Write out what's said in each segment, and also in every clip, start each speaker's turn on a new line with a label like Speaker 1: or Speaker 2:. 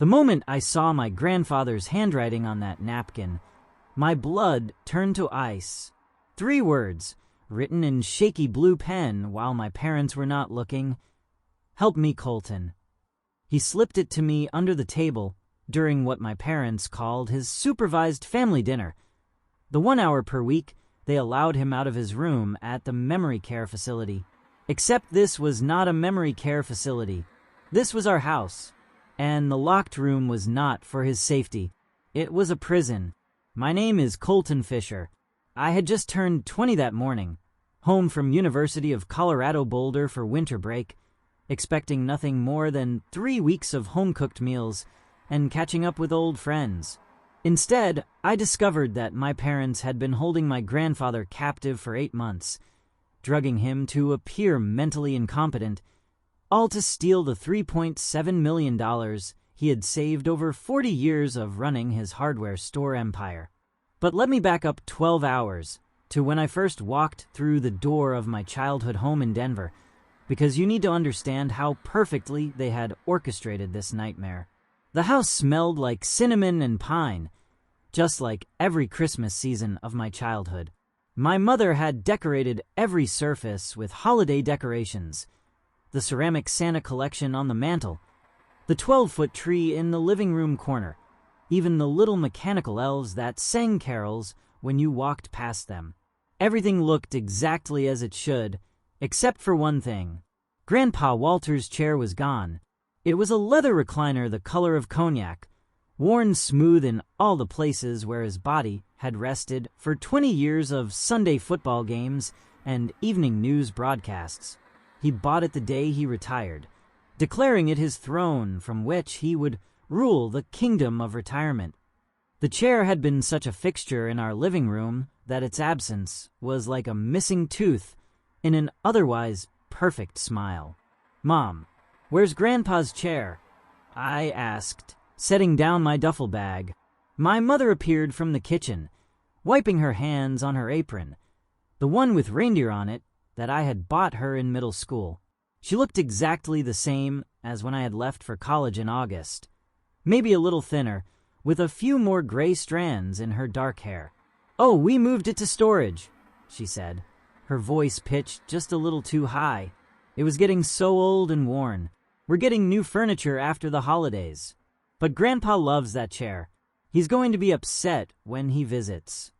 Speaker 1: The moment I saw my grandfather's handwriting on that napkin, my blood turned to ice. 3 words, written in shaky blue pen while my parents were not looking. "Help me, Colton." He slipped it to me under the table during what my parents called his supervised family dinner. The 1 hour per week they allowed him out of his room at the memory care facility. Except this was not a memory care facility. This was our house, and the locked room was not for his safety. It was a prison. My name is Colton Fisher. I had just turned 20 that morning, home from University of Colorado Boulder for winter break, expecting nothing more than 3 weeks of home-cooked meals and catching up with old friends. Instead, I discovered that my parents had been holding my grandfather captive for 8 months, drugging him to appear mentally incompetent, all to steal the $3.7 million he had saved over 40 years of running his hardware store empire. But let me back up 12 hours to when I first walked through the door of my childhood home in Denver, because you need to understand how perfectly they had orchestrated this nightmare. The house smelled like cinnamon and pine, just like every Christmas season of my childhood. My mother had decorated every surface with holiday decorations, the ceramic Santa collection on the mantle, the 12-foot tree in the living room corner, even the little mechanical elves that sang carols when you walked past them. Everything looked exactly as it should, except for one thing. Grandpa Walter's chair was gone. It was a leather recliner the color of cognac, worn smooth in all the places where his body had rested for 20 years of Sunday football games and evening news broadcasts. He bought it the day he retired, declaring it his throne from which he would rule the kingdom of retirement. The chair had been such a fixture in our living room that its absence was like a missing tooth in an otherwise perfect smile. "Mom, where's Grandpa's chair?" I asked, setting down my duffel bag. My mother appeared from the kitchen, wiping her hands on her apron, the one with reindeer on it that I had bought her in middle school. She looked exactly the same as when I had left for college in August, maybe a little thinner, with a few more gray strands in her dark hair. "Oh, we moved it to storage," she said, her voice pitched just a little too high. "It was getting so old and worn. We're getting new furniture after the holidays. But Grandpa loves that chair. He's going to be upset when he visits."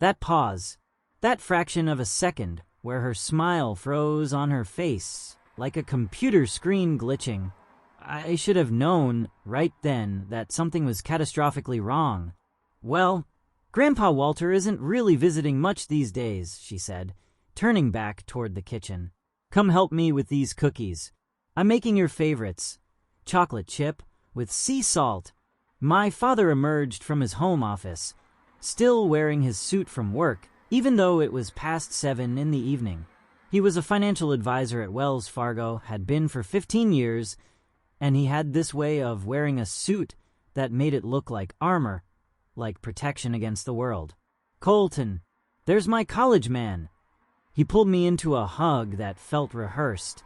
Speaker 1: That pause, that fraction of a second where her smile froze on her face like a computer screen glitching. I should have known right then that something was catastrophically wrong. "Well, Grandpa Walter isn't really visiting much these days," she said, turning back toward the kitchen. "Come help me with these cookies. I'm making your favorites. Chocolate chip with sea salt." My father emerged from his home office, still wearing his suit from work, even though it was past 7 in the evening. He was a financial advisor at Wells Fargo, had been for 15 years, and he had this way of wearing a suit that made it look like armor, like protection against the world. "Colton, there's my college man." He pulled me into a hug that felt rehearsed,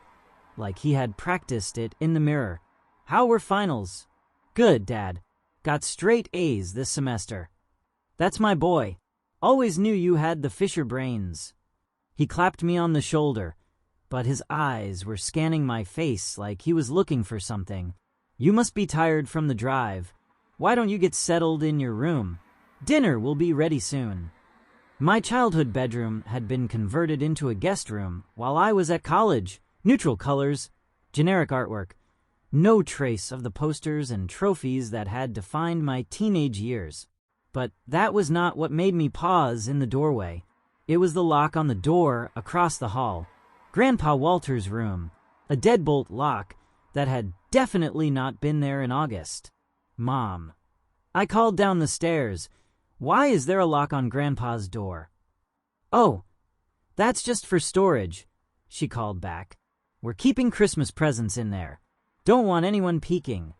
Speaker 1: like he had practiced it in the mirror. "How were finals?" "Good, Dad. Got straight A's this semester." "That's my boy. Always knew you had the Fisher brains." He clapped me on the shoulder, but his eyes were scanning my face like he was looking for something. "You must be tired from the drive. Why don't you get settled in your room? Dinner will be ready soon." My childhood bedroom had been converted into a guest room while I was at college. Neutral colors, generic artwork, no trace of the posters and trophies that had defined my teenage years. But that was not what made me pause in the doorway. It was the lock on the door across the hall. Grandpa Walter's room, a deadbolt lock that had definitely not been there in August. "Mom." I called down the stairs. "Why is there a lock on Grandpa's door?" "Oh, that's just for storage," she called back. "We're keeping Christmas presents in there. Don't want anyone peeking."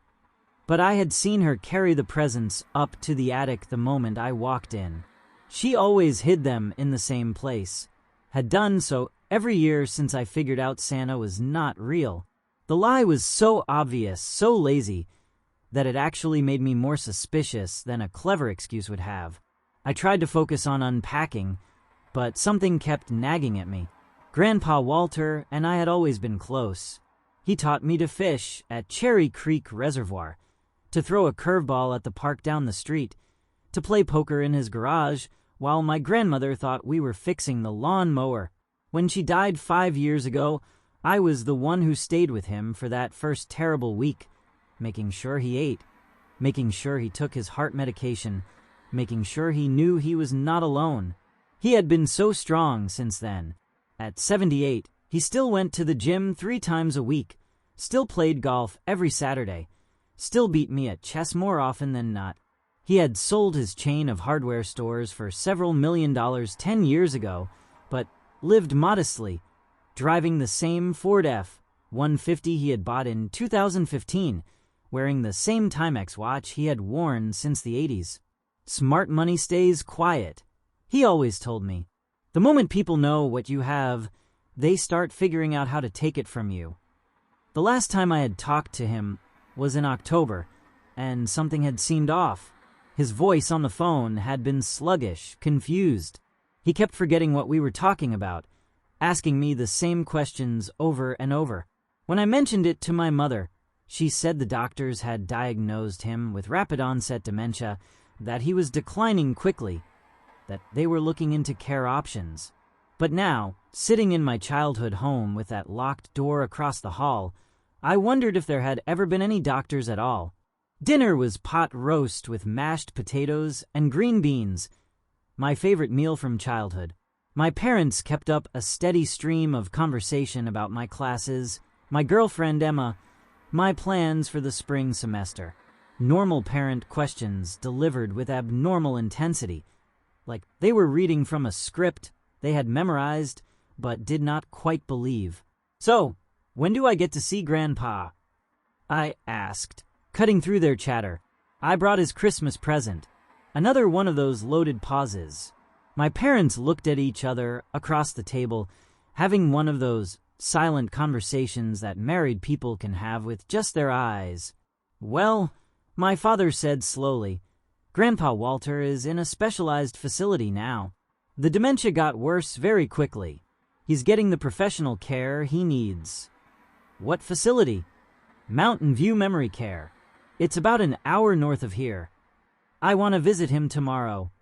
Speaker 1: But I had seen her carry the presents up to the attic the moment I walked in. She always hid them in the same place, had done so every year since I figured out Santa was not real. The lie was so obvious, so lazy, that it actually made me more suspicious than a clever excuse would have. I tried to focus on unpacking, but something kept nagging at me. Grandpa Walter and I had always been close. He taught me to fish at Cherry Creek Reservoir, to throw a curveball at the park down the street, to play poker in his garage, while my grandmother thought we were fixing the lawn mower. When she died 5 years ago, I was the one who stayed with him for that first terrible week, making sure he ate, making sure he took his heart medication, making sure he knew he was not alone. He had been so strong since then. At 78, he still went to the gym 3 times a week, still played golf every Saturday, still beat me at chess more often than not. He had sold his chain of hardware stores for several $1 million 10 years ago, but lived modestly, driving the same Ford F-150 he had bought in 2015, wearing the same Timex watch he had worn since the 80s. Smart money stays quiet, he always told me. The moment people know what you have, they start figuring out how to take it from you. The last time I had talked to him was in October, and something had seemed off. His voice on the phone had been sluggish, confused. He kept forgetting what we were talking about, asking me the same questions over and over. When I mentioned it to my mother, she said the doctors had diagnosed him with rapid-onset dementia, that he was declining quickly, that they were looking into care options. But now, sitting in my childhood home with that locked door across the hall, I wondered if there had ever been any doctors at all. Dinner was pot roast with mashed potatoes and green beans, my favorite meal from childhood. My parents kept up a steady stream of conversation about my classes, my girlfriend Emma, my plans for the spring semester. Normal parent questions delivered with abnormal intensity, like they were reading from a script they had memorized but did not quite believe. "So, when do I get to see Grandpa?" I asked, cutting through their chatter. I brought his Christmas present. Another one of those loaded pauses. My parents looked at each other across the table, having one of those silent conversations that married people can have with just their eyes. "Well," my father said slowly, "Grandpa Walter is in a specialized facility now. The dementia got worse very quickly. He's getting the professional care he needs." "What facility?" "Mountain View Memory Care. It's about an hour north of here. I want to visit him tomorrow."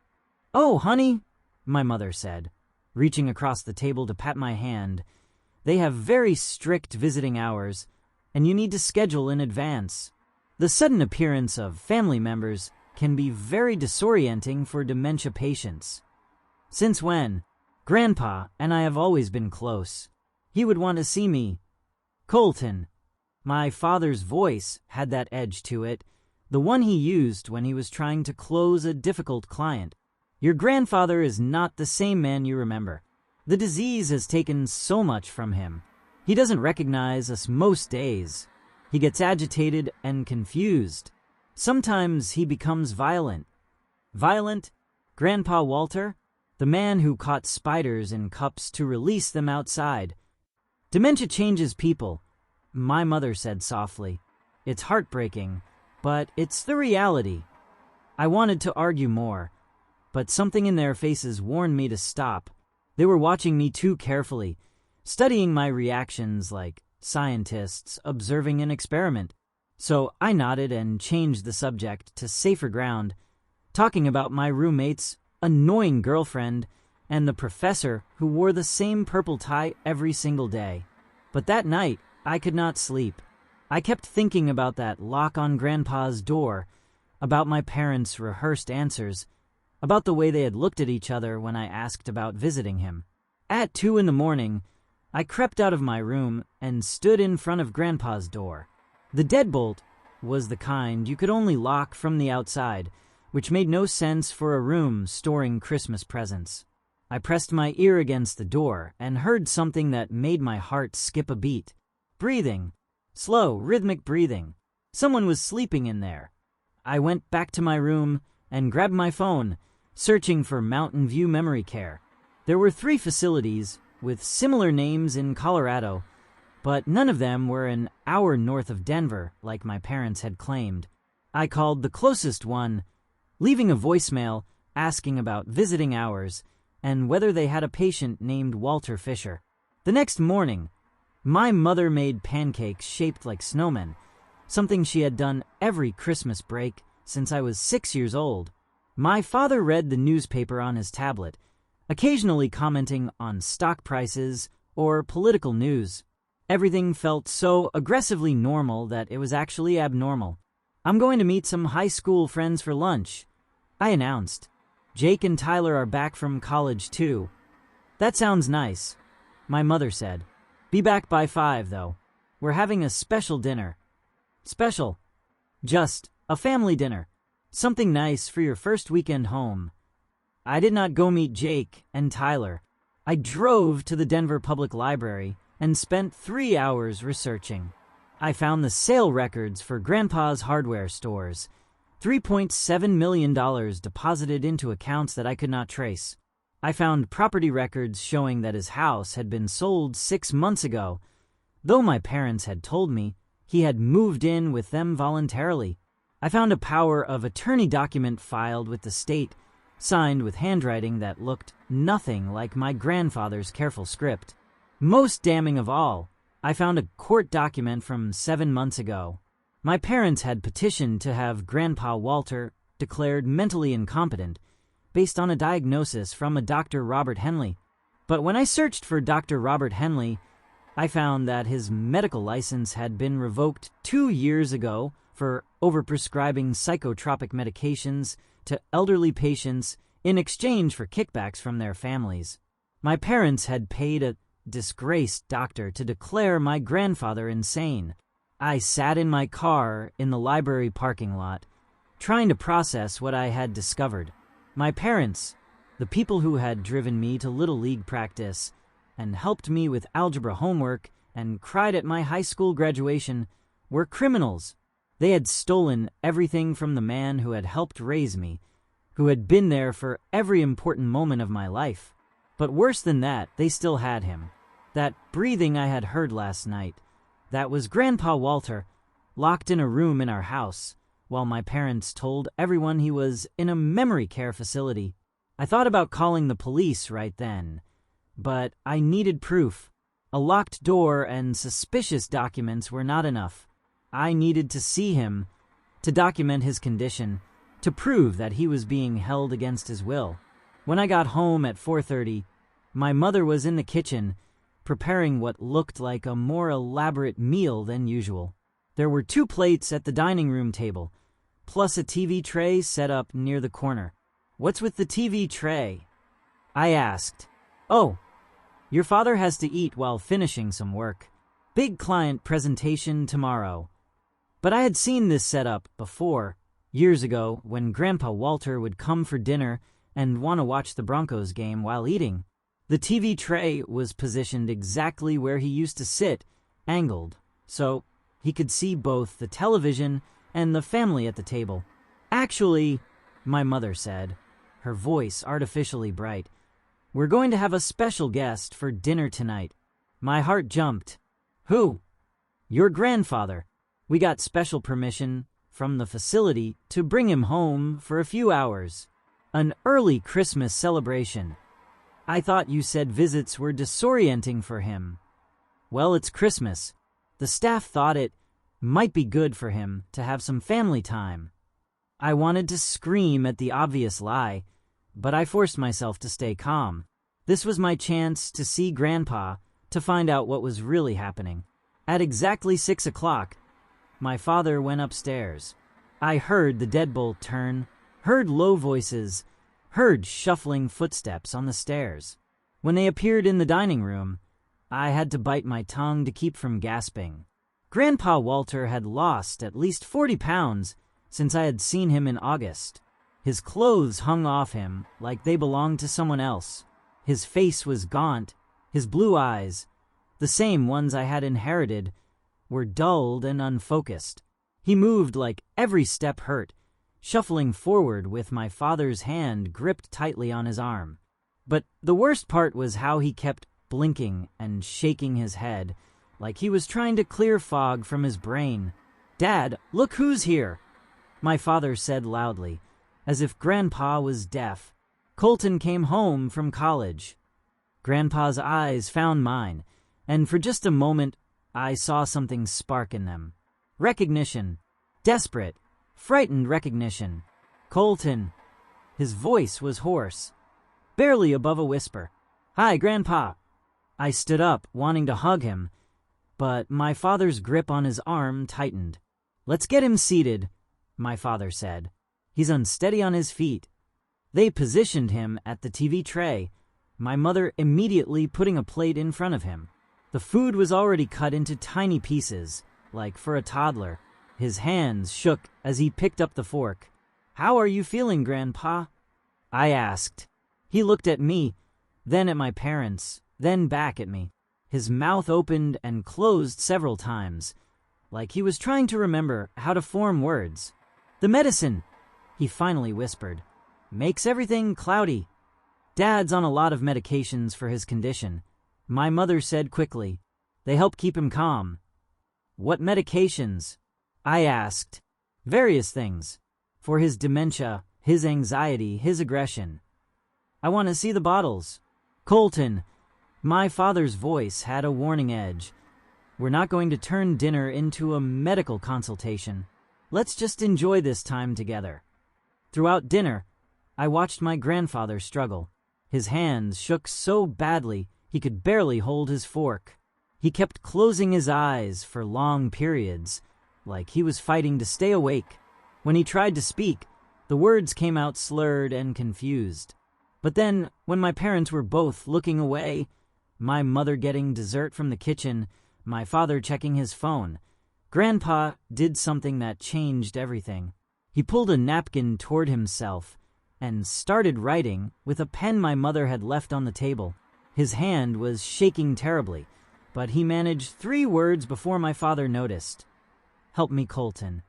Speaker 1: "Oh, honey," my mother said, reaching across the table to pat my hand. "They have very strict visiting hours, and you need to schedule in advance. The sudden appearance of family members can be very disorienting for dementia patients." "Since when?" "Grandpa and I have always been close. He would want to see me." "Colton." My father's voice had that edge to it, the one he used when he was trying to close a difficult client. "Your grandfather is not the same man you remember. The disease has taken so much from him. He doesn't recognize us most days. He gets agitated and confused. Sometimes he becomes violent." "Violent? Grandpa Walter? The man who caught spiders in cups to release them outside." "Dementia changes people," my mother said softly. "It's heartbreaking, but it's the reality." I wanted to argue more, but something in their faces warned me to stop. They were watching me too carefully, studying my reactions like scientists observing an experiment. So I nodded and changed the subject to safer ground, talking about my roommate's annoying girlfriend and the professor who wore the same purple tie every single day. But that night, I could not sleep. I kept thinking about that lock on Grandpa's door, about my parents' rehearsed answers, about the way they had looked at each other when I asked about visiting him. At 2 a.m, I crept out of my room and stood in front of Grandpa's door. The deadbolt was the kind you could only lock from the outside, which made no sense for a room storing Christmas presents. I pressed my ear against the door and heard something that made my heart skip a beat. Breathing. Slow, rhythmic breathing. Someone was sleeping in there. I went back to my room and grabbed my phone, searching for Mountain View Memory Care. There were 3 facilities with similar names in Colorado, but none of them were an hour north of Denver like my parents had claimed. I called the closest one, leaving a voicemail asking about visiting hours and whether they had a patient named Walter Fisher. The next morning, my mother made pancakes shaped like snowmen, something she had done every Christmas break since I was 6 years old. My father read the newspaper on his tablet, occasionally commenting on stock prices or political news. Everything felt so aggressively normal that it was actually abnormal. "I'm going to meet some high school friends for lunch," I announced. "Jake and Tyler are back from college too." "That sounds nice," my mother said. "Be back by 5, though. We're having a special dinner." "Special?" "Just a family dinner. Something nice for your first weekend home." I did not go meet Jake and Tyler. I drove to the Denver Public Library and spent 3 hours researching. I found the sale records for Grandpa's hardware stores, $3.7 million deposited into accounts that I could not trace. I found property records showing that his house had been sold 6 months ago, though my parents had told me he had moved in with them voluntarily. I found a power of attorney document filed with the state, signed with handwriting that looked nothing like my grandfather's careful script. Most damning of all, I found a court document from 7 months ago. My parents had petitioned to have Grandpa Walter declared mentally incompetent based on a diagnosis from a Dr. Robert Henley. But when I searched for Dr. Robert Henley, I found that his medical license had been revoked 2 years ago for overprescribing psychotropic medications to elderly patients in exchange for kickbacks from their families. My parents had paid a disgraced doctor to declare my grandfather insane. I sat in my car in the library parking lot, trying to process what I had discovered. My parents, the people who had driven me to Little League practice and helped me with algebra homework and cried at my high school graduation, were criminals. They had stolen everything from the man who had helped raise me, who had been there for every important moment of my life. But worse than that, they still had him. That breathing I had heard last night, that was Grandpa Walter, locked in a room in our house, while my parents told everyone he was in a memory care facility. I thought about calling the police right then, but I needed proof. A locked door and suspicious documents were not enough. I needed to see him, to document his condition, to prove that he was being held against his will. When I got home at 4:30, my mother was in the kitchen, preparing what looked like a more elaborate meal than usual. There were 2 plates at the dining room table, plus a TV tray set up near the corner. "What's with the TV tray?" I asked. "Oh, your father has to eat while finishing some work. Big client presentation tomorrow." But I had seen this setup before, years ago, when Grandpa Walter would come for dinner and want to watch the Broncos game while eating. The TV tray was positioned exactly where he used to sit, angled, so he could see both the television and the family at the table. "Actually," my mother said, her voice artificially bright, "we're going to have a special guest for dinner tonight." My heart jumped. "Who?" "Your grandfather. We got special permission from the facility to bring him home for a few hours. An early Christmas celebration. I thought you said visits were disorienting for him." "Well, it's Christmas. The staff thought it might be good for him to have some family time." I wanted to scream at the obvious lie, but I forced myself to stay calm. This was my chance to see Grandpa, to find out what was really happening. At exactly 6 o'clock, my father went upstairs. I heard the deadbolt turn, heard low voices, heard shuffling footsteps on the stairs. When they appeared in the dining room, I had to bite my tongue to keep from gasping. Grandpa Walter had lost at least 40 pounds since I had seen him in August. His clothes hung off him like they belonged to someone else. His face was gaunt. His blue eyes, the same ones I had inherited, were dulled and unfocused. He moved like every step hurt, shuffling forward with my father's hand gripped tightly on his arm. But the worst part was how he kept blinking and shaking his head, like he was trying to clear fog from his brain. "Dad, look who's here!" my father said loudly, as if Grandpa was deaf. Colton came home from college. Grandpa's eyes found mine, and for just a moment I saw something spark in them. Recognition. Desperate, frightened recognition. Colton. His voice was hoarse, barely above a whisper. "Hi, Grandpa." I stood up, wanting to hug him, but my father's grip on his arm tightened. "Let's get him seated," my father said. "He's unsteady on his feet." They positioned him at the TV tray, my mother immediately putting a plate in front of him. The food was already cut into tiny pieces, like for a toddler. His hands shook as he picked up the fork. "How are you feeling, Grandpa?" I asked. He looked at me, then at my parents, then back at me. His mouth opened and closed several times, like he was trying to remember how to form words. "The medicine," he finally whispered, "makes everything cloudy." "Dad's on a lot of medications for his condition," my mother said quickly. "They help keep him calm." "What medications?" I asked. "Various things. For his dementia, his anxiety, his aggression." "I want to see the bottles." "Colton," my father's voice had a warning edge. "We're not going to turn dinner into a medical consultation. Let's just enjoy this time together." Throughout dinner, I watched my grandfather struggle. His hands shook so badly he could barely hold his fork. He kept closing his eyes for long periods, like he was fighting to stay awake. When he tried to speak, the words came out slurred and confused. But then, when my parents were both looking away, my mother getting dessert from the kitchen, my father checking his phone, Grandpa did something that changed everything. He pulled a napkin toward himself and started writing with a pen my mother had left on the table. His hand was shaking terribly, but he managed 3 words before my father noticed. "Help me, Colton."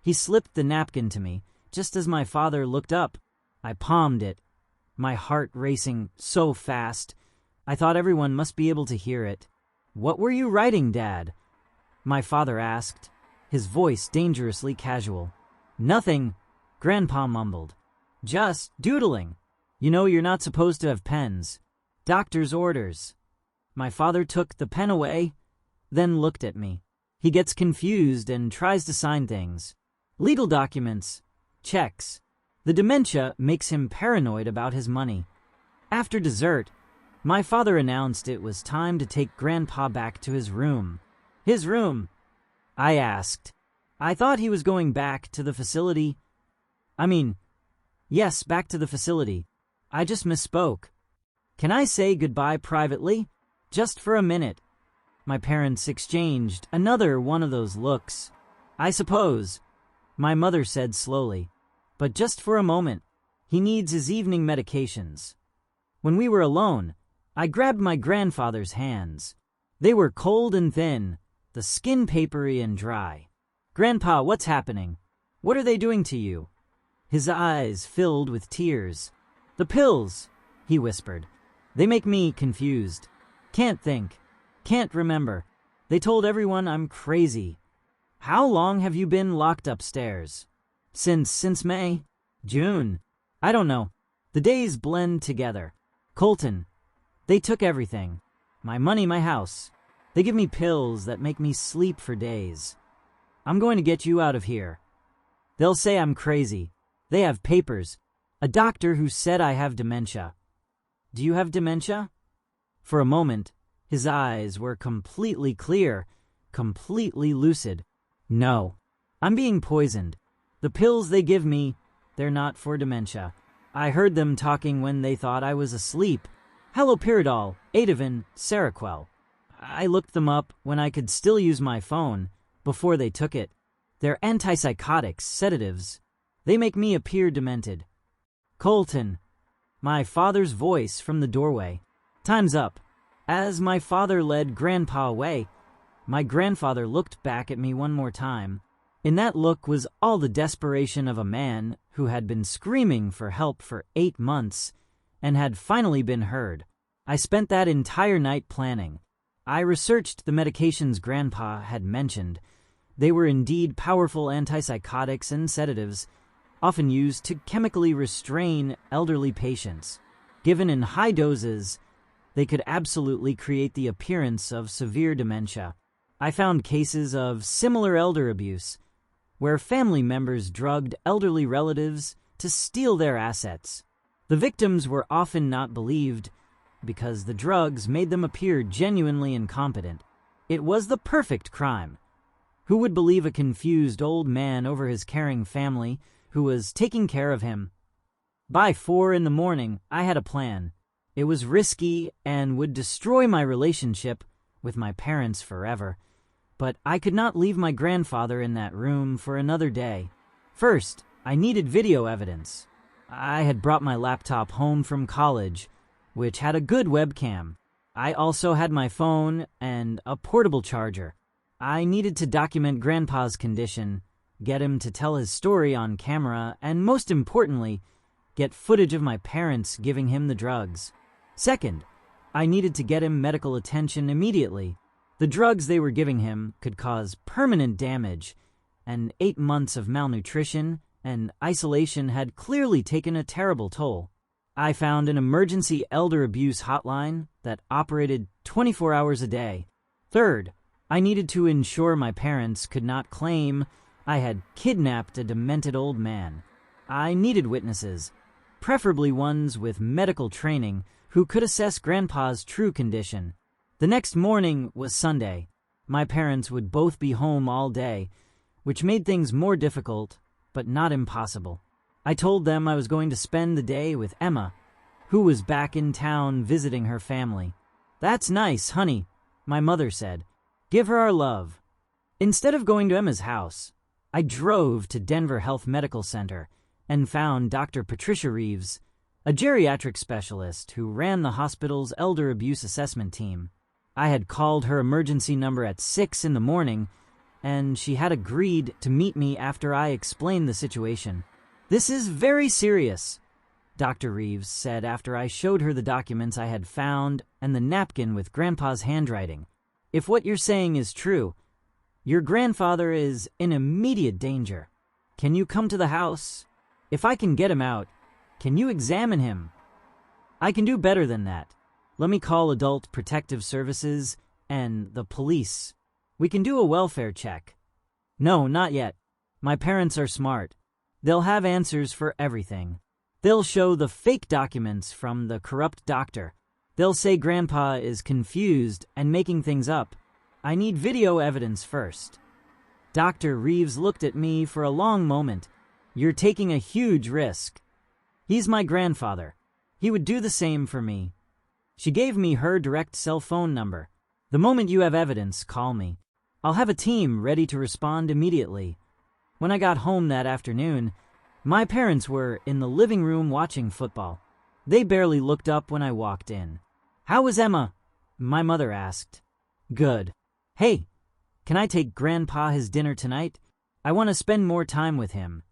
Speaker 1: He slipped the napkin to me, just as my father looked up. I palmed it, my heart racing so fast. I thought everyone must be able to hear it. "What were you writing, Dad?" my father asked, his voice dangerously casual. "Nothing," Grandpa mumbled. "Just doodling. You know you're not supposed to have pens. Doctor's orders." My father took the pen away, then looked at me. He gets confused and tries to sign things. Legal documents, checks. The dementia makes him paranoid about his money. After dessert, my father announced it was time to take Grandpa back to his room. "His room?" I asked. I thought he was going back to the facility. Yes, back to the facility. I just misspoke. "Can I say goodbye privately? Just for a minute?" My parents exchanged another one of those looks. "I suppose," my mother said slowly, "but just for a moment. He needs his evening medications." When we were alone, I grabbed my grandfather's hands. They were cold and thin, the skin papery and dry. "Grandpa, what's happening? What are they doing to you?" His eyes filled with tears. "The pills," he whispered. "They make me confused. Can't think. Can't remember. They told everyone I'm crazy." "How long have you been locked upstairs?" Since May? June? I don't know. The days blend together." "Colton, they took everything. My money, my house. They give me pills that make me sleep for days. I'm going to get you out of here. They'll say I'm crazy. They have papers. A doctor who said I have dementia." "Do you have dementia?" For a moment, his eyes were completely clear, completely lucid. "No, I'm being poisoned. The pills they give me, they're not for dementia. I heard them talking when they thought I was asleep. Haloperidol, Ativan, Seroquel. I looked them up when I could still use my phone, before they took it. They're antipsychotics, sedatives. They make me appear demented." "Colton," my father's voice from the doorway. "Time's up." As my father led Grandpa away, my grandfather looked back at me one more time. In that look was all the desperation of a man who had been screaming for help for 8 months and had finally been heard. I spent that entire night planning. I researched the medications Grandpa had mentioned, They were indeed powerful antipsychotics and sedatives, often used to chemically restrain elderly patients. Given in high doses, they could absolutely create the appearance of severe dementia. I found cases of similar elder abuse, where family members drugged elderly relatives to steal their assets. The victims were often not believed because the drugs made them appear genuinely incompetent. It was the perfect crime. Who would believe a confused old man over his caring family who was taking care of him? By 4 a.m, I had a plan. It was risky and would destroy my relationship with my parents forever, but I could not leave my grandfather in that room for another day. First, I needed video evidence. I had brought my laptop home from college, which had a good webcam. I also had my phone and a portable charger. I needed to document Grandpa's condition, get him to tell his story on camera, and most importantly, get footage of my parents giving him the drugs. Second, I needed to get him medical attention immediately. The drugs they were giving him could cause permanent damage, and 8 months of malnutrition and isolation had clearly taken a terrible toll. I found an emergency elder abuse hotline that operated 24 hours a day. Third, I needed to ensure my parents could not claim I had kidnapped a demented old man. I needed witnesses, preferably ones with medical training who could assess Grandpa's true condition. The next morning was Sunday. My parents would both be home all day, which made things more difficult, but not impossible. I told them I was going to spend the day with Emma, who was back in town visiting her family. "That's nice, honey," my mother said. "Give her our love." Instead of going to Emma's house, I drove to Denver Health Medical Center and found Dr. Patricia Reeves, a geriatric specialist who ran the hospital's elder abuse assessment team. I had called her emergency number at 6 a.m, and she had agreed to meet me after I explained the situation. "This is very serious," Dr. Reeves said after I showed her the documents I had found and the napkin with Grandpa's handwriting. "If what you're saying is true, your grandfather is in immediate danger. Can you come to the house? If I can get him out, can you examine him?" "I can do better than that. Let me call Adult Protective Services and the police. We can do a welfare check." "No, not yet. My parents are smart. They'll have answers for everything. They'll show the fake documents from the corrupt doctor. They'll say Grandpa is confused and making things up. I need video evidence first." Dr. Reeves looked at me for a long moment. "You're taking a huge risk. He's my grandfather. He would do the same for me." She gave me her direct cell phone number. "The moment you have evidence, call me. I'll have a team ready to respond immediately." When I got home that afternoon, my parents were in the living room watching football. They barely looked up when I walked in. "How was Emma?" my mother asked. "Good. Hey, can I take Grandpa his dinner tonight? I want to spend more time with him."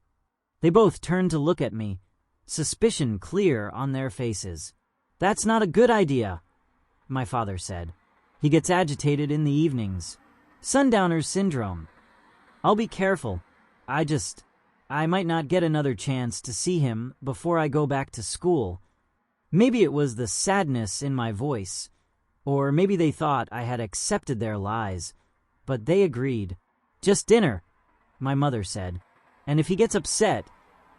Speaker 1: They both turned to look at me, suspicion clear on their faces. "That's not a good idea," my father said. "He gets agitated in the evenings. Sundowner's syndrome. I'll be careful. I might not get another chance to see him before I go back to school." Maybe it was the sadness in my voice, or maybe they thought I had accepted their lies, but they agreed. "Just dinner," my mother said, "and if he gets upset,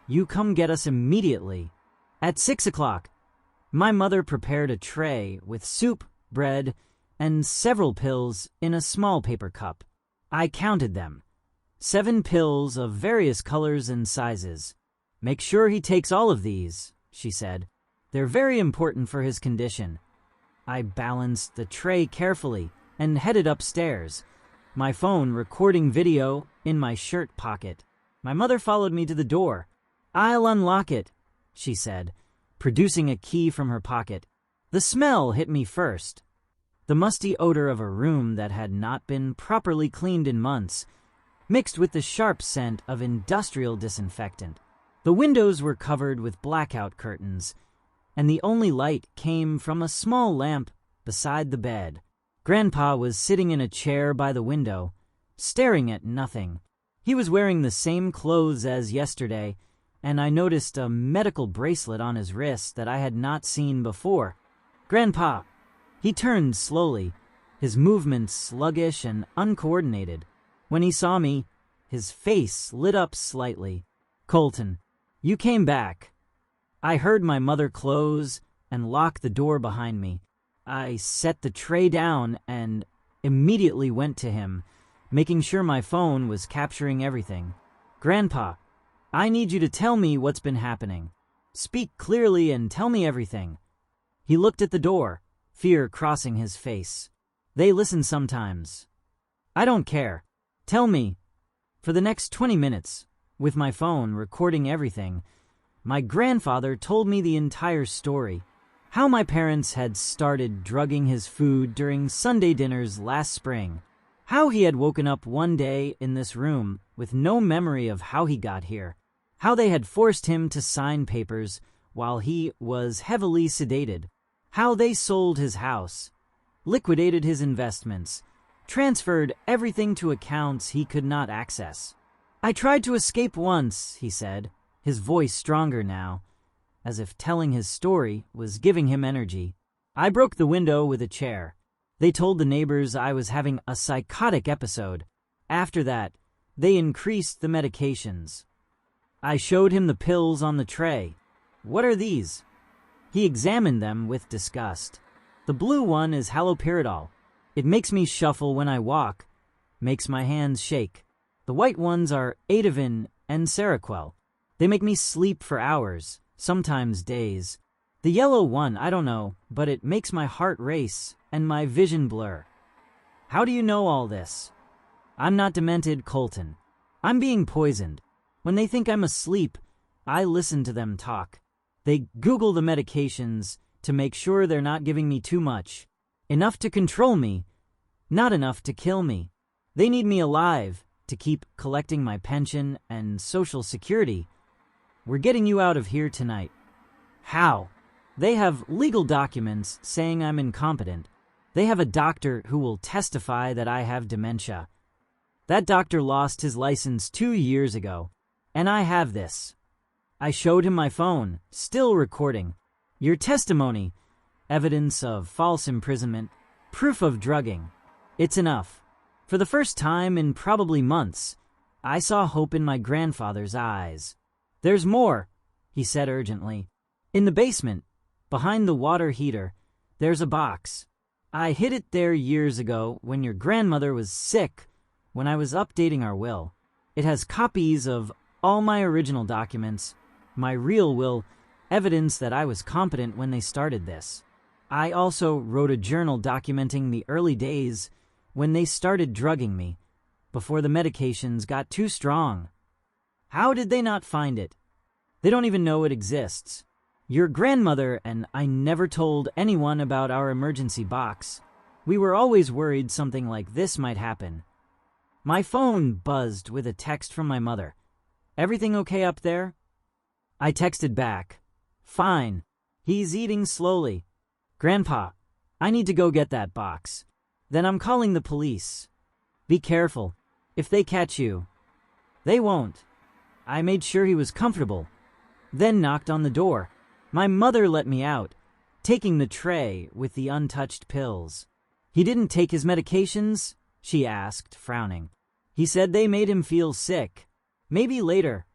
Speaker 1: you come get us immediately." At 6 o'clock, my mother prepared a tray with soup, bread, and several pills in a small paper cup. I counted them. 7 pills of various colors and sizes. "Make sure he takes all of these," she said. "They're very important for his condition." I balanced the tray carefully and headed upstairs, my phone recording video in my shirt pocket. My mother followed me to the door. "I'll unlock it," she said, producing a key from her pocket. The smell hit me first. The musty odor of a room that had not been properly cleaned in months, mixed with the sharp scent of industrial disinfectant. The windows were covered with blackout curtains, and the only light came from a small lamp beside the bed. Grandpa was sitting in a chair by the window, staring at nothing. He was wearing the same clothes as yesterday, and I noticed a medical bracelet on his wrist that I had not seen before. "Grandpa!" He turned slowly, his movements sluggish and uncoordinated. When he saw me, his face lit up slightly. "Colton, you came back." I heard my mother close and lock the door behind me. I set the tray down and immediately went to him, making sure my phone was capturing everything. "Grandpa, I need you to tell me what's been happening. Speak clearly and tell me everything." He looked at the door, fear crossing his face. "They listen sometimes." "I don't care. Tell me." For the next 20 minutes, with my phone recording everything, my grandfather told me the entire story. How my parents had started drugging his food during Sunday dinners last spring. How he had woken up one day in this room with no memory of how he got here. How they had forced him to sign papers while he was heavily sedated. How they sold his house, liquidated his investments, transferred everything to accounts he could not access. "I tried to escape once," he said, his voice stronger now, as if telling his story was giving him energy. "I broke the window with a chair. They told the neighbors I was having a psychotic episode. After that, they increased the medications. I showed him the pills on the tray. 'What are these?' He examined them with disgust. 'The blue one is haloperidol. It makes me shuffle when I walk, makes my hands shake. The white ones are Ativan and Seroquel. They make me sleep for hours, sometimes days. The yellow one, I don't know, but it makes my heart race and my vision blur.' How do you know all this?" "I'm not demented, Colton. I'm being poisoned. When they think I'm asleep, I listen to them talk. They Google the medications to make sure they're not giving me too much. Enough to control me, not enough to kill me. They need me alive to keep collecting my pension and Social Security. We're getting you out of here tonight." "How?" "They have legal documents saying I'm incompetent. They have a doctor who will testify that I have dementia. That doctor lost his license 2 years ago, and I have this." I showed him my phone, still recording. "Your testimony, evidence of false imprisonment, proof of drugging. It's enough." For the first time in probably months, I saw hope in my grandfather's eyes. "There's more," he said urgently. "In the basement, behind the water heater, there's a box. I hid it there years ago when your grandmother was sick, when I was updating our will. It has copies of all my original documents, my real will, evidence that I was competent when they started this. I also wrote a journal documenting the early days when they started drugging me, before the medications got too strong." "How did they not find it?" "They don't even know it exists. Your grandmother and I never told anyone about our emergency box. We were always worried something like this might happen." My phone buzzed with a text from my mother. "Everything okay up there?" I texted back, "Fine. He's eating slowly. Grandpa, I need to go get that box. Then I'm calling the police. Be careful. If they catch you." "They won't." I made sure he was comfortable, then knocked on the door. My mother let me out, taking the tray with the untouched pills. "He didn't take his medications?" she asked, frowning. "He said they made him feel sick. Maybe later."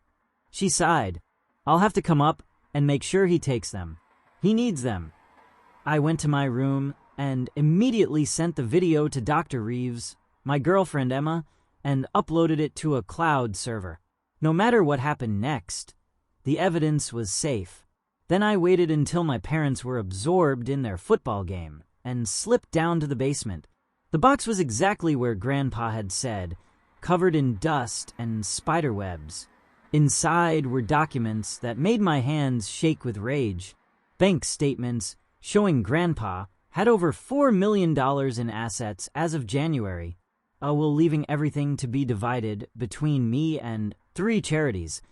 Speaker 1: She sighed. "I'll have to come up and make sure he takes them. He needs them." I went to my room and immediately sent the video to Dr. Reeves, my girlfriend Emma, and uploaded it to a cloud server. No matter what happened next, the evidence was safe. Then I waited until my parents were absorbed in their football game and slipped down to the basement. The box was exactly where Grandpa had said, covered in dust and spider webs. Inside were documents that made my hands shake with rage. Bank statements showing Grandpa had over $4 million in assets as of January, while leaving everything to be divided between me and 3 charities,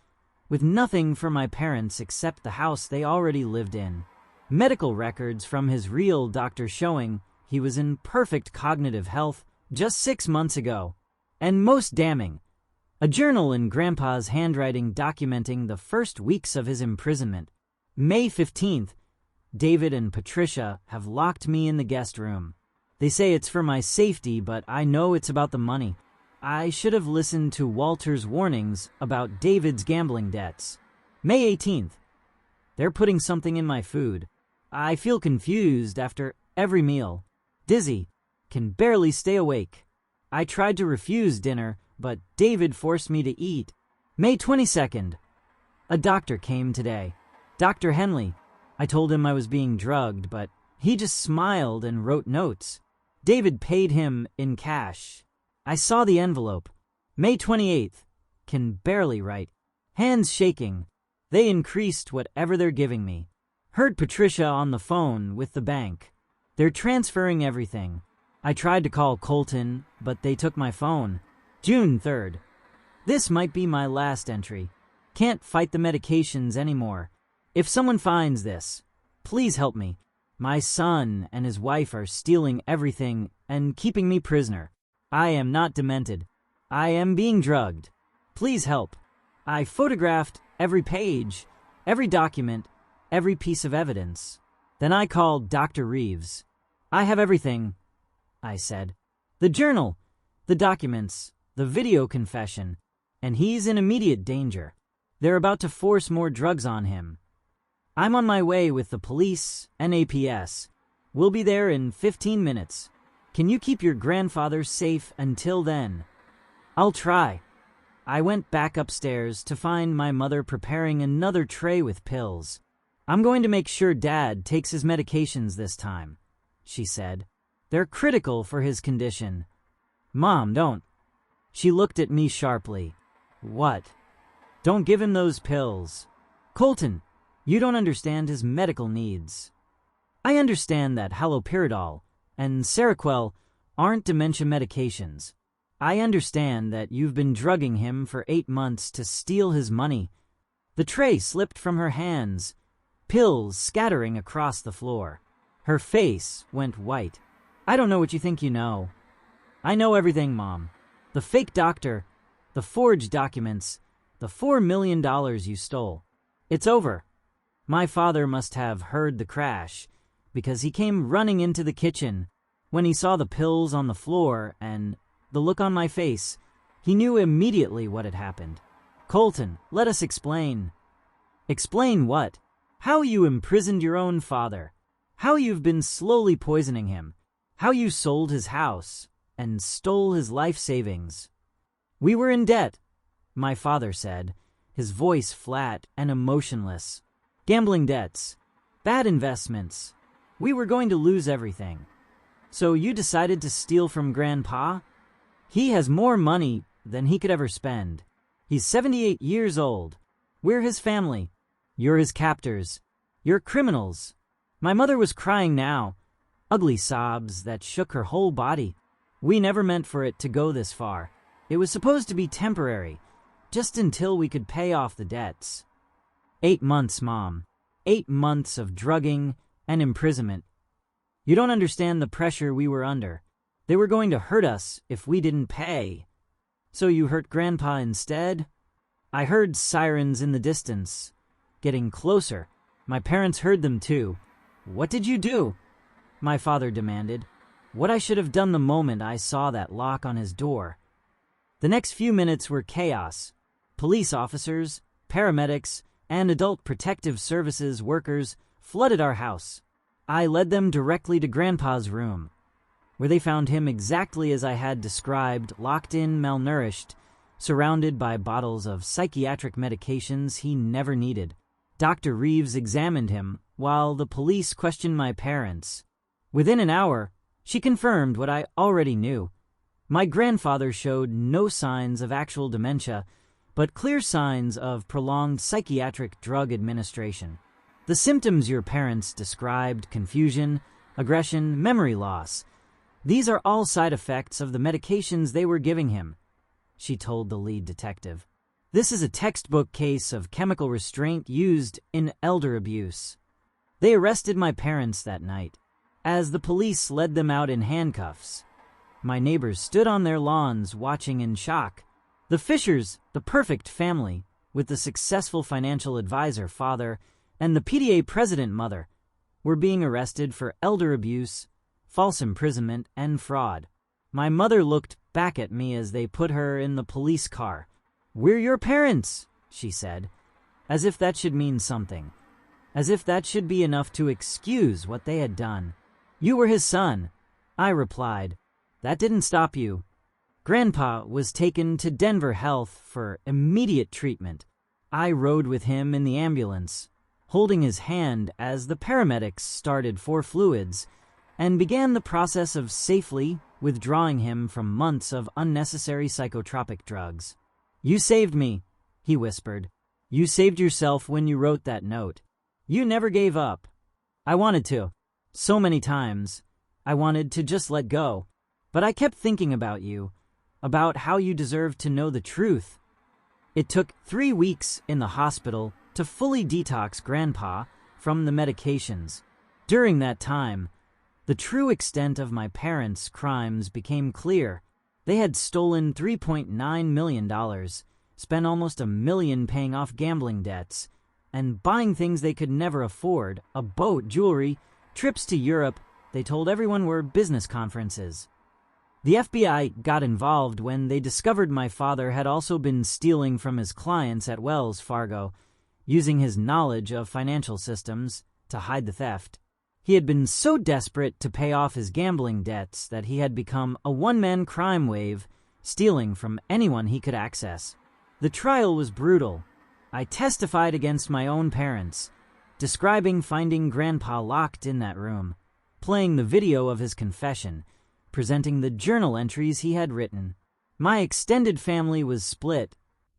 Speaker 1: with nothing for my parents except the house they already lived in. Medical records from his real doctor showing he was in perfect cognitive health just 6 months ago. And most damning, a journal in Grandpa's handwriting documenting the first weeks of his imprisonment. May 15th, David and Patricia have locked me in the guest room. They say it's for my safety, but I know it's about the money. I should have listened to Walter's warnings about David's gambling debts. May 18th, they're putting something in my food. I feel confused after every meal. Dizzy, can barely stay awake. I tried to refuse dinner, but David forced me to eat. May 22nd, a doctor came today. Dr. Henley. I told him I was being drugged, but he just smiled and wrote notes. David paid him in cash. I saw the envelope. May 28th, can barely write. Hands shaking. They increased whatever they're giving me. Heard Patricia on the phone with the bank. They're transferring everything. I tried to call Colton, but they took my phone. June 3rd. This might be my last entry. Can't fight the medications anymore. If someone finds this, please help me. My son and his wife are stealing everything and keeping me prisoner. I am not demented. I am being drugged. Please help. I photographed every page, every document, every piece of evidence. Then I called Dr. Reeves. I have everything, I said. The journal, the documents, the video confession, and he's in immediate danger. They're about to force more drugs on him. I'm on my way with the police and APS. We'll be there in 15 minutes. Can you keep your grandfather safe until then? I'll try. I went back upstairs to find my mother preparing another tray with pills. I'm going to make sure Dad takes his medications this time, she said. They're critical for his condition. Mom, don't. She looked at me sharply. What? Don't give him those pills. Colton, you don't understand his medical needs. I understand that haloperidol and Seroquel aren't dementia medications. I understand that you've been drugging him for 8 months to steal his money. The tray slipped from her hands, pills scattering across the floor. Her face went white. I don't know what you think you know. I know everything, Mom. The fake doctor, the forged documents, the $4 million you stole. It's over. My father must have heard the crash because he came running into the kitchen. When he saw the pills on the floor and the look on my face, he knew immediately what had happened. Colton, let us explain. Explain what? How you imprisoned your own father. How you've been slowly poisoning him. How you sold his house and stole his life savings. We were in debt, my father said, his voice flat and emotionless. Gambling debts. Bad investments. We were going to lose everything. So you decided to steal from Grandpa? He has more money than he could ever spend. He's 78 years old. We're his family. You're his captors. You're criminals. My mother was crying now, ugly sobs that shook her whole body. We never meant for it to go this far. It was supposed to be temporary, just until we could pay off the debts. 8 months, Mom. 8 months of drugging and imprisonment. You don't understand the pressure we were under. They were going to hurt us if we didn't pay. So you hurt Grandpa instead? I heard sirens in the distance, getting closer. My parents heard them too. What did you do? My father demanded. What I should have done the moment I saw that lock on his door. The next few minutes were chaos. Police officers, paramedics, and adult protective services workers flooded our house. I led them directly to Grandpa's room, where they found him exactly as I had described, locked in, malnourished, surrounded by bottles of psychiatric medications he never needed. Dr. Reeves examined him, while the police questioned my parents. Within an hour, she confirmed what I already knew. My grandfather showed no signs of actual dementia, but clear signs of prolonged psychiatric drug administration. The symptoms your parents described, confusion, aggression, memory loss, these are all side effects of the medications they were giving him, she told the lead detective. This is a textbook case of chemical restraint used in elder abuse. They arrested my parents that night, as the police led them out in handcuffs. My neighbors stood on their lawns watching in shock. The Fishers, the perfect family, with the successful financial advisor father and the PTA president mother, were being arrested for elder abuse, false imprisonment, and fraud. My mother looked back at me as they put her in the police car. "We're your parents," she said, as if that should mean something, as if that should be enough to excuse what they had done. "You were his son," I replied. "That didn't stop you." Grandpa was taken to Denver Health for immediate treatment. I rode with him in the ambulance, holding his hand as the paramedics started for fluids and began the process of safely withdrawing him from months of unnecessary psychotropic drugs. "You saved me," he whispered. "You saved yourself when you wrote that note. You never gave up." I wanted to. So many times. I wanted to just let go. But I kept thinking about you, about how you deserved to know the truth. It took 3 weeks in the hospital to fully detox Grandpa from the medications. During that time, the true extent of my parents' crimes became clear. They had stolen $3.9 million, spent almost $1 million paying off gambling debts, and buying things they could never afford, a boat, jewelry, trips to Europe they told everyone were business conferences. The FBI got involved when they discovered my father had also been stealing from his clients at Wells Fargo, using his knowledge of financial systems to hide the theft. He had been so desperate to pay off his gambling debts that he had become a one-man crime wave, stealing from anyone he could access. The trial was brutal. I testified against my own parents, describing finding Grandpa locked in that room, playing the video of his confession, presenting the journal entries he had written. My extended family was split.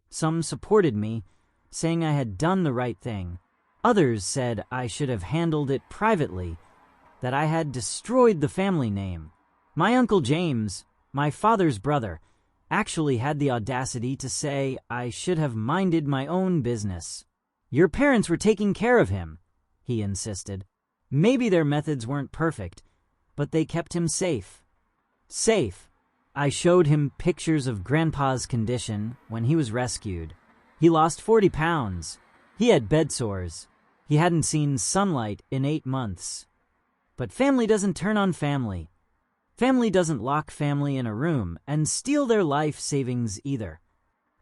Speaker 1: Some supported me, saying I had done the right thing. Others said I should have handled it privately, that I had destroyed the family name. My Uncle James, my father's brother, actually had the audacity to say I should have minded my own business. "Your parents were taking care of him," he insisted. Maybe their methods weren't perfect, but they kept him safe. Safe. I showed him pictures of Grandpa's condition when he was rescued. He lost 40 pounds. He had bed sores. He hadn't seen sunlight in 8 months. But family doesn't turn on family. Family doesn't lock family in a room and steal their life savings either.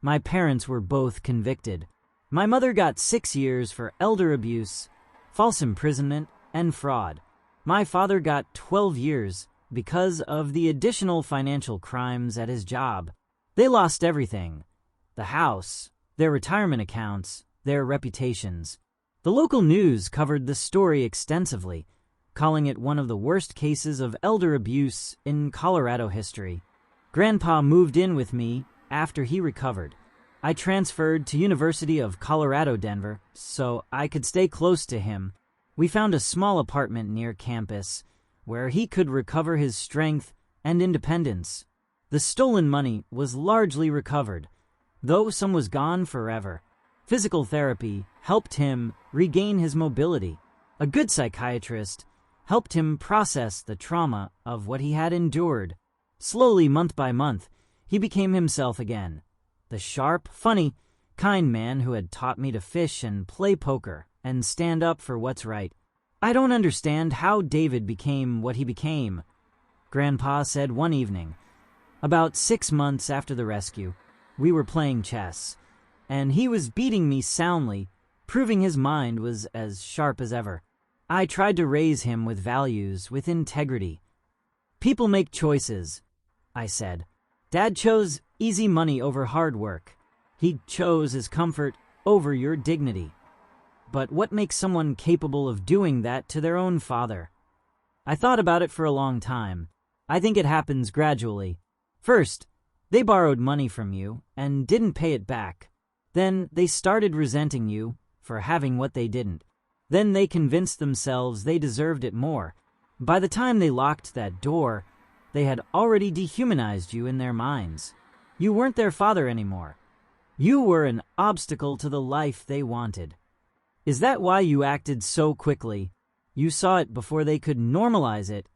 Speaker 1: My parents were both convicted. My mother got 6 years for elder abuse, false imprisonment, and fraud. My father got 12 years because of the additional financial crimes at his job. They lost everything: the house, their retirement accounts, their reputations. The local news covered the story extensively, calling it one of the worst cases of elder abuse in Colorado history. Grandpa moved in with me after he recovered. I transferred to University of Colorado, Denver, so I could stay close to him. We found a small apartment near campus where he could recover his strength and independence. The stolen money was largely recovered, though some was gone forever. Physical therapy helped him regain his mobility. A good psychiatrist helped him process the trauma of what he had endured. Slowly, month by month, he became himself again. The sharp, funny, kind man who had taught me to fish and play poker and stand up for what's right. "I don't understand how David became what he became," Grandpa said one evening. About 6 months after the rescue, we were playing chess, and he was beating me soundly, proving his mind was as sharp as ever. I tried to raise him with values, with integrity. "People make choices," I said. "Dad chose easy money over hard work. He chose his comfort over your dignity. But what makes someone capable of doing that to their own father?" I thought about it for a long time. I think it happens gradually. First, they borrowed money from you and didn't pay it back. Then they started resenting you for having what they didn't. Then they convinced themselves they deserved it more. By the time they locked that door, they had already dehumanized you in their minds. You weren't their father anymore. You were an obstacle to the life they wanted. Is that why you acted so quickly? You saw it before they could normalize it.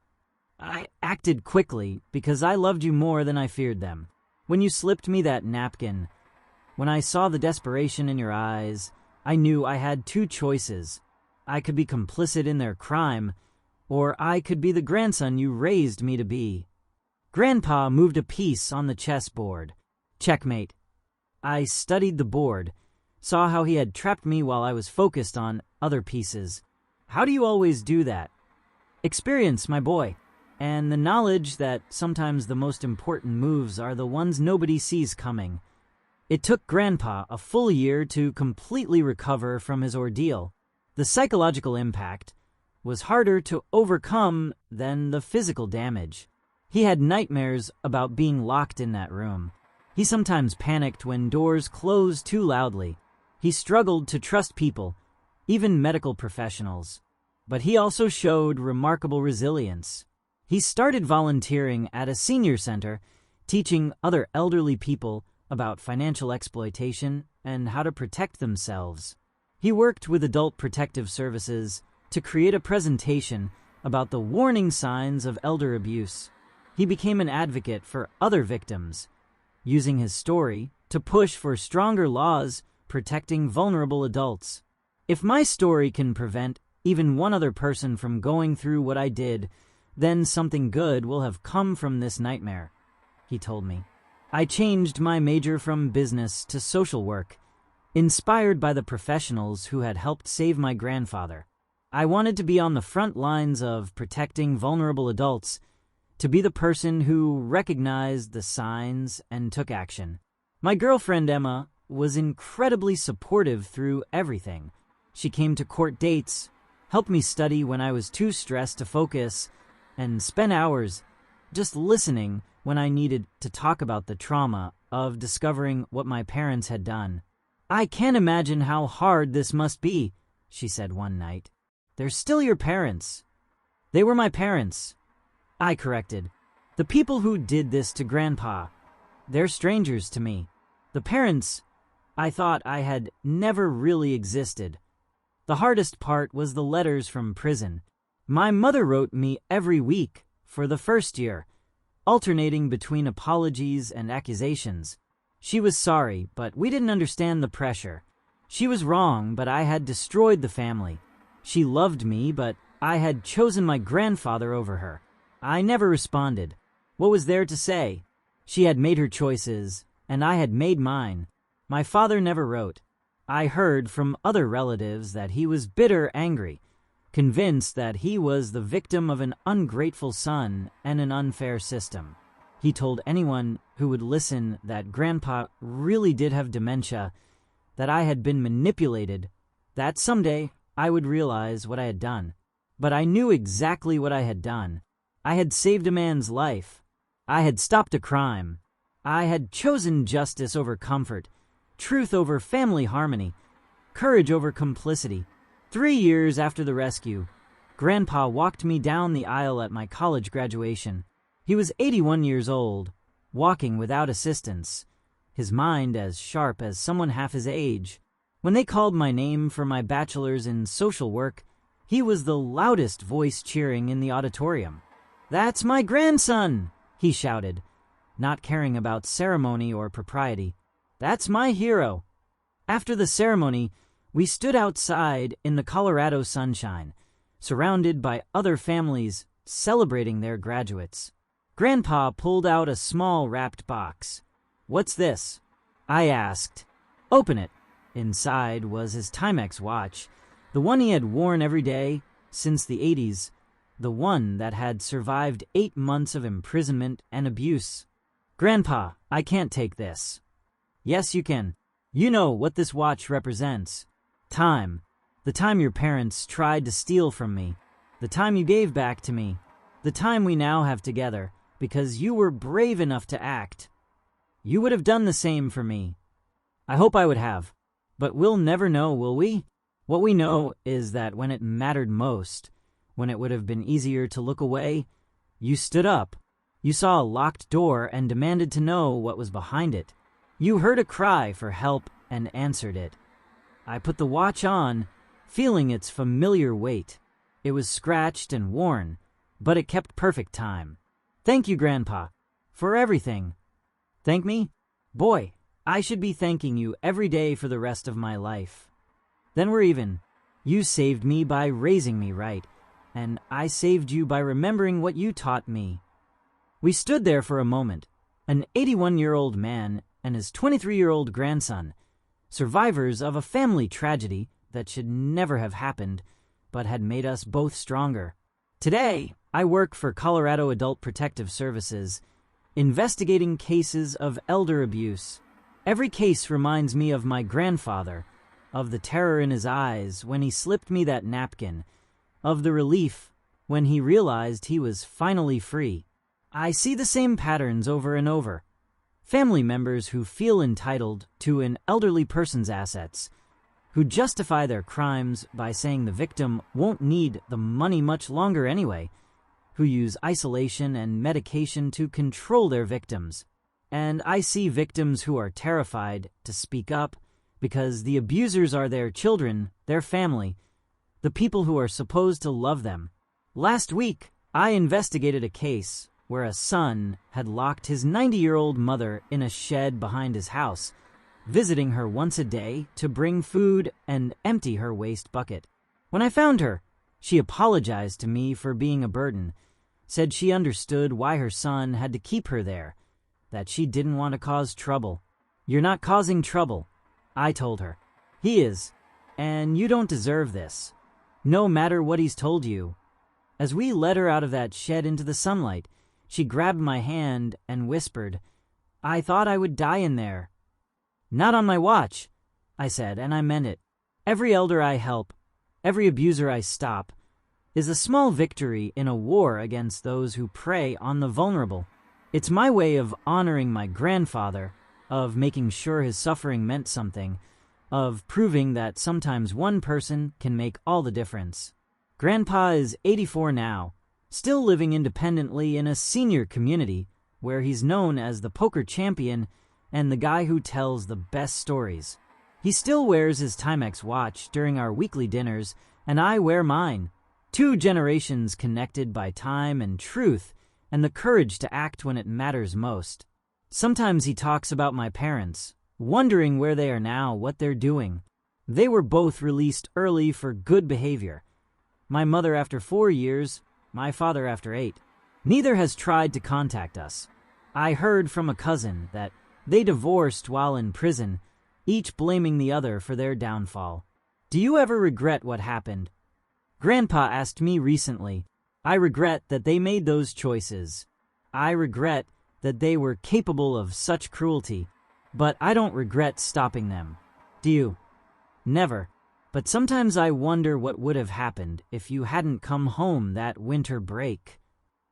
Speaker 1: I acted quickly because I loved you more than I feared them. When you slipped me that napkin, when I saw the desperation in your eyes, I knew I had two choices. I could be complicit in their crime, or I could be the grandson you raised me to be. Grandpa moved a piece on the chessboard. Checkmate. I studied the board, saw how he had trapped me while I was focused on other pieces. How do you always do that? Experience, my boy, and the knowledge that sometimes the most important moves are the ones nobody sees coming. It took Grandpa a full year to completely recover from his ordeal. The psychological impact was harder to overcome than the physical damage. He had nightmares about being locked in that room. He sometimes panicked when doors closed too loudly. He struggled to trust people, even medical professionals. But he also showed remarkable resilience. He started volunteering at a senior center, teaching other elderly people about financial exploitation and how to protect themselves. He worked with Adult Protective Services to create a presentation about the warning signs of elder abuse. He became an advocate for other victims, using his story to push for stronger laws protecting vulnerable adults. If my story can prevent even one other person from going through what I did, then something good will have come from this nightmare, he told me. I changed my major from business to social work, inspired by the professionals who had helped save my grandfather. I wanted to be on the front lines of protecting vulnerable adults, to be the person who recognized the signs and took action. My girlfriend Emma was incredibly supportive through everything. She came to court dates, helped me study when I was too stressed to focus, and spent hours just listening when I needed to talk about the trauma of discovering what my parents had done. I can't imagine how hard this must be, she said one night. They're still your parents. They were my parents. I corrected. The people who did this to Grandpa, they're strangers to me. The parents, I thought I had never really existed. The hardest part was the letters from prison. My mother wrote me every week for the first year, alternating between apologies and accusations. She was sorry, but we didn't understand the pressure. She was wrong, but I had destroyed the family. She loved me, but I had chosen my grandfather over her. I never responded. What was there to say? She had made her choices, and I had made mine. My father never wrote. I heard from other relatives that he was bitter, angry, convinced that he was the victim of an ungrateful son and an unfair system. He told anyone who would listen that Grandpa really did have dementia, that I had been manipulated, that someday I would realize what I had done. But I knew exactly what I had done. I had saved a man's life. I had stopped a crime. I had chosen justice over comfort, truth over family harmony, courage over complicity. 3 years after the rescue, Grandpa walked me down the aisle at my college graduation. He was 81 years old, walking without assistance, his mind as sharp as someone half his age. When they called my name for my bachelor's in social work, he was the loudest voice cheering in the auditorium. "That's my grandson!" he shouted, not caring about ceremony or propriety. "That's my hero." After the ceremony, we stood outside in the Colorado sunshine, surrounded by other families celebrating their graduates. Grandpa pulled out a small wrapped box. "What's this?" I asked. "Open it." Inside was his Timex watch, the one he had worn every day since the 80s, the one that had survived 8 months of imprisonment and abuse. "Grandpa, I can't take this." "Yes, you can. You know what this watch represents. Time. The time your parents tried to steal from me. The time you gave back to me. The time we now have together, because you were brave enough to act. You would have done the same for me. I hope I would have. But we'll never know, will we? What we know is that when it mattered most, when it would have been easier to look away, you stood up. You saw a locked door and demanded to know what was behind it. You heard a cry for help and answered it. I put the watch on, feeling its familiar weight. It was scratched and worn, but it kept perfect time. Thank you, Grandpa, for everything. Thank me? Boy, I should be thanking you every day for the rest of my life. Then we're even. You saved me by raising me right, and I saved you by remembering what you taught me. We stood there for a moment, an 81-year-old man and his 23-year-old grandson, survivors of a family tragedy that should never have happened, but had made us both stronger. Today, I work for Colorado Adult Protective Services, investigating cases of elder abuse. Every case reminds me of my grandfather, of the terror in his eyes when he slipped me that napkin, of the relief when he realized he was finally free. I see the same patterns over and over. Family members who feel entitled to an elderly person's assets, who justify their crimes by saying the victim won't need the money much longer anyway, who use isolation and medication to control their victims. And I see victims who are terrified to speak up because the abusers are their children, their family, the people who are supposed to love them. Last week, I investigated a case where a son had locked his 90-year-old mother in a shed behind his house, visiting her once a day to bring food and empty her waste bucket. When I found her, she apologized to me for being a burden, said she understood why her son had to keep her there, that she didn't want to cause trouble. You're not causing trouble, I told her. He is, and you don't deserve this, no matter what he's told you. As we led her out of that shed into the sunlight, she grabbed my hand and whispered, I thought I would die in there. Not on my watch, I said, and I meant it. Every elder I help, every abuser I stop, is a small victory in a war against those who prey on the vulnerable. It's my way of honoring my grandfather, of making sure his suffering meant something, of proving that sometimes one person can make all the difference. Grandpa is 84 now, still living independently in a senior community where he's known as the poker champion and the guy who tells the best stories. He still wears his Timex watch during our weekly dinners, and I wear mine. 2 generations connected by time and truth and the courage to act when it matters most. Sometimes he talks about my parents, wondering where they are now, what they're doing. They were both released early for good behavior. My mother after 4 years, my father after 8. Neither has tried to contact us. I heard from a cousin that they divorced while in prison, each blaming the other for their downfall. Do you ever regret what happened? Grandpa asked me recently. I regret that they made those choices. I regret that they were capable of such cruelty, but I don't regret stopping them. Do you? Never. But sometimes I wonder what would have happened if you hadn't come home that winter break.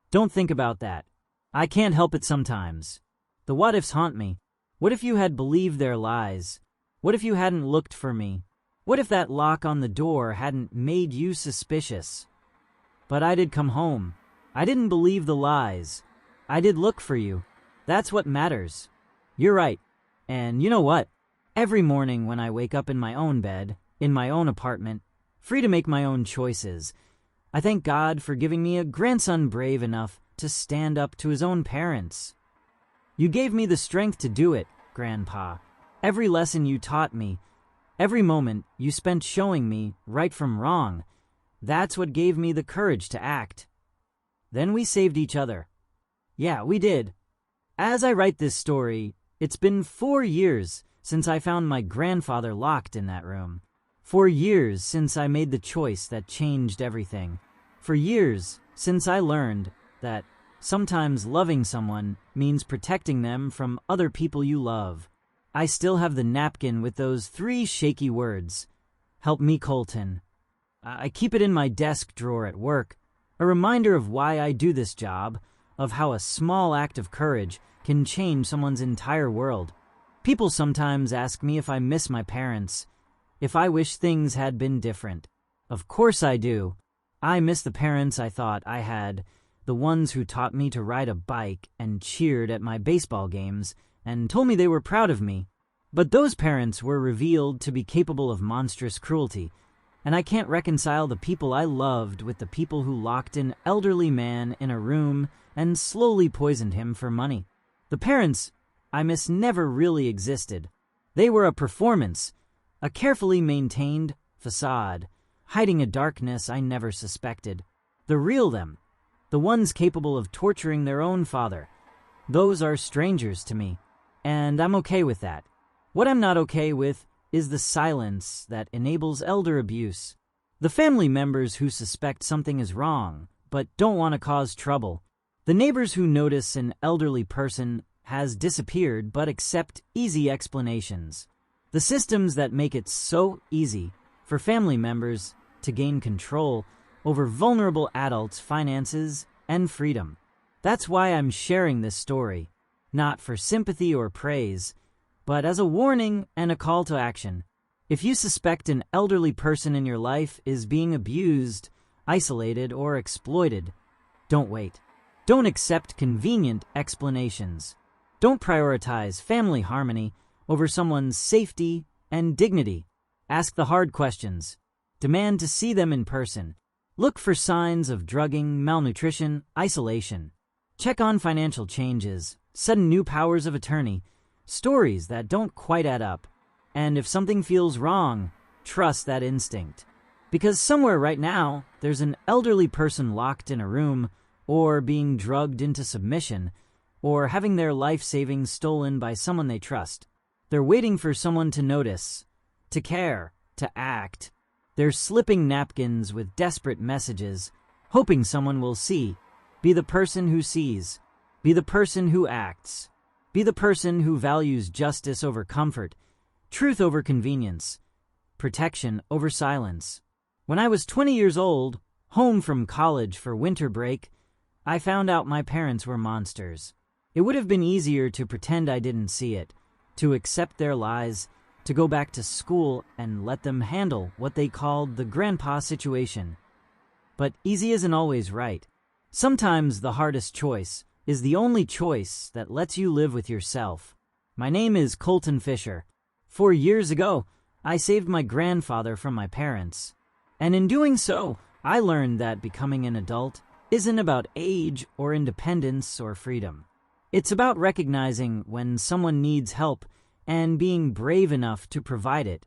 Speaker 1: Don't think about that. I can't help it sometimes. The what-ifs haunt me. What if you had believed their lies? What if you hadn't looked for me? What if that lock on the door hadn't made you suspicious? But I did come home. I didn't believe the lies. I did look for you. That's what matters. You're right. And you know what? Every morning when I wake up in my own bed, in my own apartment, free to make my own choices, I thank God for giving me a grandson brave enough to stand up to his own parents. You gave me the strength to do it, Grandpa. Every lesson you taught me, every moment you spent showing me right from wrong, that's what gave me the courage to act. Then we saved each other. Yeah, we did. As I write this story, it's been 4 years since I found my grandfather locked in that room. 4 years since I made the choice that changed everything. For years since I learned that sometimes loving someone means protecting them from other people you love. I still have the napkin with those 3 shaky words. Help me, Colton. I keep it in my desk drawer at work, a reminder of why I do this job, of how a small act of courage can change someone's entire world. People sometimes ask me if I miss my parents, if I wish things had been different. Of course I do. I miss the parents I thought I had, the ones who taught me to ride a bike and cheered at my baseball games and told me they were proud of me. But those parents were revealed to be capable of monstrous cruelty, and I can't reconcile the people I loved with the people who locked an elderly man in a room and slowly poisoned him for money. The parents I miss never really existed. They were a performance, a carefully maintained facade, hiding a darkness I never suspected. The real them, the ones capable of torturing their own father, those are strangers to me, and I'm okay with that. What I'm not okay with is the silence that enables elder abuse. The family members who suspect something is wrong, but don't want to cause trouble. The neighbors who notice an elderly person has disappeared but accept easy explanations. The systems that make it so easy for family members to gain control over vulnerable adults' finances and freedom. That's why I'm sharing this story, not for sympathy or praise, but as a warning and a call to action. If you suspect an elderly person in your life is being abused, isolated, or exploited, don't wait. Don't accept convenient explanations. Don't prioritize family harmony over someone's safety and dignity. Ask the hard questions. Demand to see them in person. Look for signs of drugging, malnutrition, isolation. Check on financial changes, sudden new powers of attorney, stories that don't quite add up. And if something feels wrong, trust that instinct. Because somewhere right now, there's an elderly person locked in a room, or being drugged into submission, or having their life savings stolen by someone they trust. They're waiting for someone to notice, to care, to act. They're slipping napkins with desperate messages, hoping someone will see. Be the person who sees. Be the person who acts. Be the person who values justice over comfort, truth over convenience, protection over silence. When I was 20 years old, home from college for winter break, I found out my parents were monsters. It would have been easier to pretend I didn't see it, to accept their lies, to go back to school and let them handle what they called the grandpa situation. But easy isn't always right. Sometimes the hardest choice is the only choice that lets you live with yourself. My name is Colton Fisher. 4 years ago, I saved my grandfather from my parents. And in doing so, I learned that becoming an adult isn't about age or independence or freedom. It's about recognizing when someone needs help and being brave enough to provide it,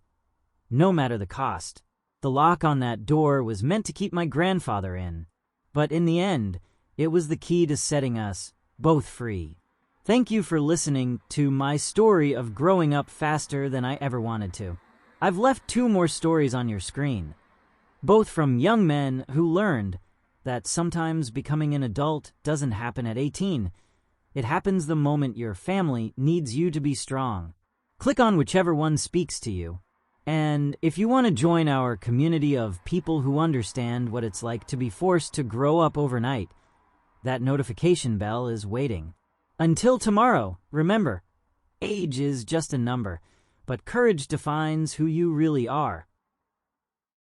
Speaker 1: no matter the cost. The lock on that door was meant to keep my grandfather in, but in the end, it was the key to setting us both free. Thank you for listening to my story of growing up faster than I ever wanted to. I've left 2 more stories on your screen, both from young men who learned that sometimes becoming an adult doesn't happen at 18. It happens the moment your family needs you to be strong. Click on whichever one speaks to you. And if you want to join our community of people who understand what it's like to be forced to grow up overnight, that notification bell is waiting. Until tomorrow, remember, age is just a number, but courage defines who you really are.